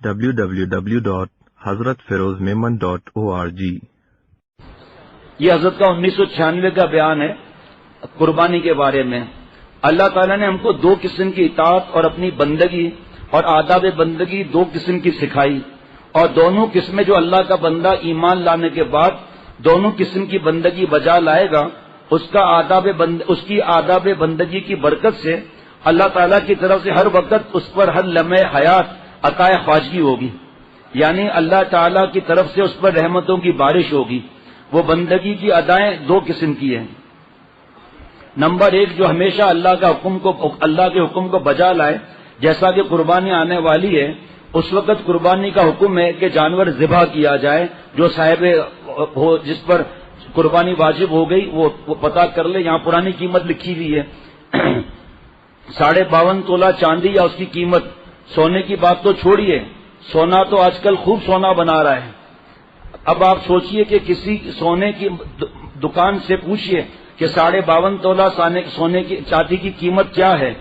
www.hazratfirozmemon.org۔ یہ حضرت کا 1996 کا بیان ہے قربانی کے بارے میں۔ اللہ تعالیٰ نے ہم کو دو قسم کی اطاعت اور اپنی بندگی اور آداب بندگی دو قسم کی سکھائی، اور دونوں قسمیں جو اللہ کا بندہ ایمان لانے کے بعد دونوں قسم کی بندگی بجا لائے گا، اس کی آداب بندگی کی برکت سے اللہ تعالیٰ کی طرف سے ہر وقت اس پر ہر لمحے حیات عطائے خواجگی ہوگی، یعنی اللہ تعالیٰ کی طرف سے اس پر رحمتوں کی بارش ہوگی۔ وہ بندگی کی ادائیں دو قسم کی ہیں۔ نمبر ایک، جو ہمیشہ اللہ کے حکم کو بجا لائے، جیسا کہ قربانی آنے والی ہے، اس وقت قربانی کا حکم ہے کہ جانور ذبح کیا جائے، جو صاحب ہو جس پر قربانی واجب ہو گئی وہ پتہ کر لے۔ یہاں پرانی قیمت لکھی ہوئی ہے 52.5 تولہ چاندی یا اس کی قیمت۔ سونے کی بات تو چھوڑیے، سونا تو آج کل خوب سونا بنا رہا ہے۔ اب آپ سوچئے کہ کسی سونے کی دکان سے پوچھئے کہ 52.5 تولہ سونے کی چاندی کی قیمت کیا ہے،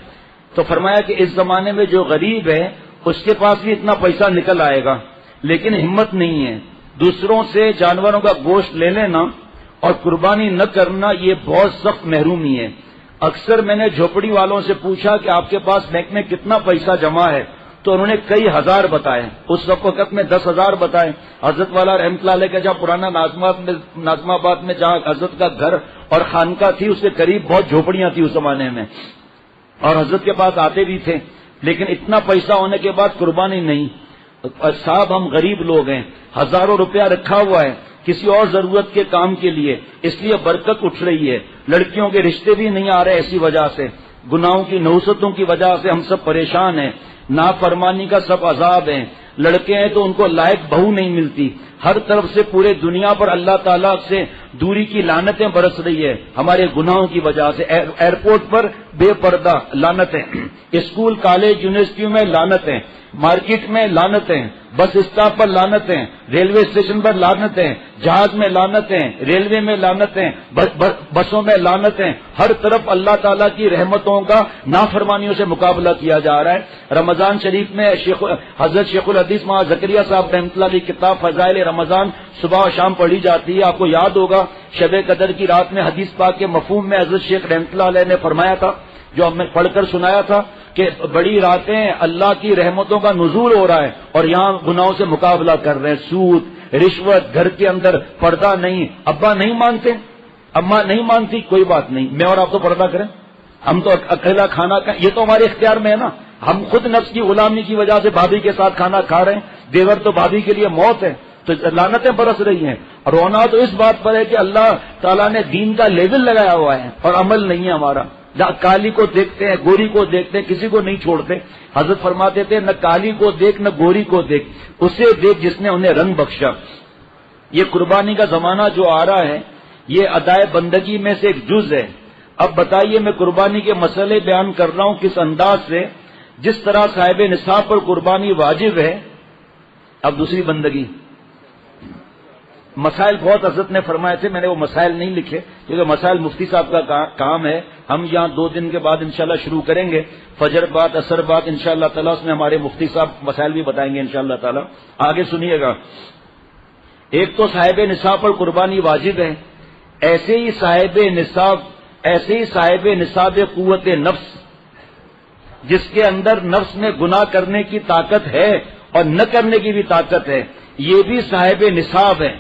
تو فرمایا کہ اس زمانے میں جو غریب ہے اس کے پاس بھی اتنا پیسہ نکل آئے گا، لیکن ہمت نہیں ہے۔ دوسروں سے جانوروں کا گوشت لے لینا اور قربانی نہ کرنا یہ بہت سخت محرومی ہے۔ اکثر میں نے جھوپڑی والوں سے پوچھا کہ آپ کے پاس بینک میں کتنا پیسہ جمع ہے، تو انہوں نے کئی ہزار بتائے، اس وقت میں 10,000 بتائے۔ حضرت والا رحمۃ اللہ علیہ کا جہاں پرانا ناظم آباد میں جہاں حضرت کا گھر اور خانقاہ تھی، اس کے قریب بہت جھوپڑیاں تھی اس زمانے میں، اور حضرت کے پاس آتے بھی تھے، لیکن اتنا پیسہ ہونے کے بعد قربانی نہیں۔ صاحب ہم غریب لوگ ہیں، ہزاروں روپیہ رکھا ہوا ہے کسی اور ضرورت کے کام کے لیے، اس لیے برکت اٹھ رہی ہے۔ لڑکیوں کے رشتے بھی نہیں آ رہے ایسی وجہ سے، گناہوں کی نحوستوں کی وجہ سے ہم سب پریشان ہیں، نافرمانی کا سب عذاب ہیں۔ لڑکے ہیں تو ان کو لائق بہو نہیں ملتی، ہر طرف سے پورے دنیا پر اللہ تعالیٰ سے دوری کی لعنتیں برس رہی ہے ہمارے گناہوں کی وجہ سے۔ ایئرپورٹ پر بے پردہ لعنتیں، اسکول کالج یونیورسٹیوں میں لعنتیں، مارکیٹ میں لعنتیں، بس اسٹاپ پر لعنتیں، ریلوے اسٹیشن پر لعنتیں، جہاز میں لعنتیں، ریلوے میں لعنتیں، بسوں میں لعنتیں، ہر طرف اللہ تعالیٰ کی رحمتوں کا نافرمانیوں سے مقابلہ کیا جا رہا ہے۔ رمضان شریف میں حضرت شیخ الحدیث مولانا زکریا صاحب رحمۃ اللہ علیہ کتاب فضائل رمضان صبح و شام پڑھی جاتی ہے۔ آپ کو یاد ہوگا شب قدر کی رات میں حدیث پاک کے مفہوم میں حضرت شیخ رحمۃ اللہ علیہ نے فرمایا تھا، جو ہم نے پڑھ کر سنایا تھا، کہ بڑی راتیں اللہ کی رحمتوں کا نزول ہو رہا ہے اور یہاں گناہوں سے مقابلہ کر رہے ہیں، سود، رشوت، گھر کے اندر پردہ نہیں، ابا نہیں مانتے، اماں نہیں مانتی، کوئی بات نہیں، میں اور آپ تو پردہ کریں، ہم تو اکیلا کھانا کھائیں، یہ تو ہمارے اختیار میں ہے نا، ہم خود نفس کی غلامی کی وجہ سے بھابھی کے ساتھ کھانا کھا رہے ہیں، دیور تو بھابھی کے لیے موت ہے، تو لعنتیں برس رہی ہیں۔ رونا تو اس بات پر ہے کہ اللہ تعالیٰ نے دین کا لیول لگایا ہوا ہے اور عمل نہیں ہے ہمارا۔ کالی کو دیکھتے ہیں، گوری کو دیکھتے ہیں، کسی کو نہیں چھوڑتے۔ حضرت فرماتے تھے نہ کالی کو دیکھ نہ گوری کو دیکھ، اسے دیکھ جس نے انہیں رنگ بخشا۔ یہ قربانی کا زمانہ جو آ رہا ہے یہ ادائے بندگی میں سے ایک جز ہے۔ اب بتائیے میں قربانی کے مسئلے بیان کر رہا ہوں کس انداز سے، جس طرح صاحب نصاب پر قربانی واجب ہے۔ اب دوسری بندگی، مسائل بہت حضرت نے فرمائے تھے، میں نے وہ مسائل نہیں لکھے کیونکہ مسائل مفتی صاحب کا کام ہے۔ ہم یہاں 2 دن کے بعد انشاءاللہ شروع کریں گے، فجر بعد عصر بعد انشاءاللہ تعالیٰ، اس میں ہمارے مفتی صاحب مسائل بھی بتائیں گے انشاءاللہ تعالیٰ۔ آگے سنیے گا، ایک تو صاحب نصاب پر قربانی واجب ہے، ایسے ہی صاحب نصاب قوت نفس، جس کے اندر نفس میں گناہ کرنے کی طاقت ہے اور نہ کرنے کی بھی طاقت ہے، یہ بھی صاحب نصاب ہے،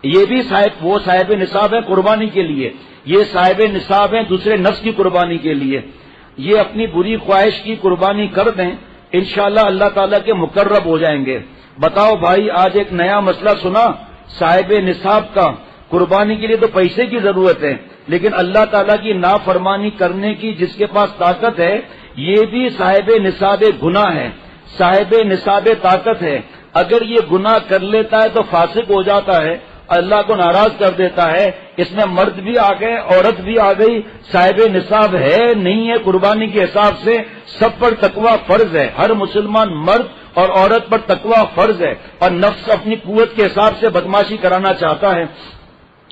یہ بھی وہ صاحب نصاب ہے قربانی کے لیے، یہ صاحب نصاب ہیں دوسرے نفس کی قربانی کے لیے۔ یہ اپنی بری خواہش کی قربانی کر دیں، انشاءاللہ اللہ تعالیٰ کے مقرب ہو جائیں گے۔ بتاؤ بھائی، آج ایک نیا مسئلہ سنا صاحب نصاب کا، قربانی کے لیے تو پیسے کی ضرورت ہے، لیکن اللہ تعالیٰ کی نافرمانی کرنے کی جس کے پاس طاقت ہے، یہ بھی صاحب نصاب گناہ ہے، صاحب نصاب طاقت ہے۔ اگر یہ گناہ کر لیتا ہے تو فاسق ہو جاتا ہے، اللہ کو ناراض کر دیتا ہے۔ اس میں مرد بھی آ گئے، عورت بھی آ گئی، صاحب نصاب ہے نہیں ہے قربانی کے حساب سے، سب پر تقوی فرض ہے، ہر مسلمان مرد اور عورت پر تقوی فرض ہے، اور نفس اپنی قوت کے حساب سے بدماشی کرانا چاہتا ہے۔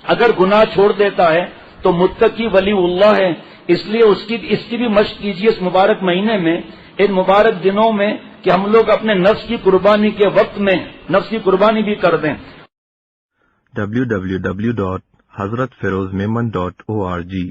اگر گناہ چھوڑ دیتا ہے تو متقی ولی اللہ ہے، اس لیے اس کی بھی مشق کیجیے اس مبارک مہینے میں، ان مبارک دنوں میں کہ ہم لوگ اپنے نفس کی قربانی کے وقت میں نفس کی قربانی بھی کر دیں۔ www.hazratfirozmemon.org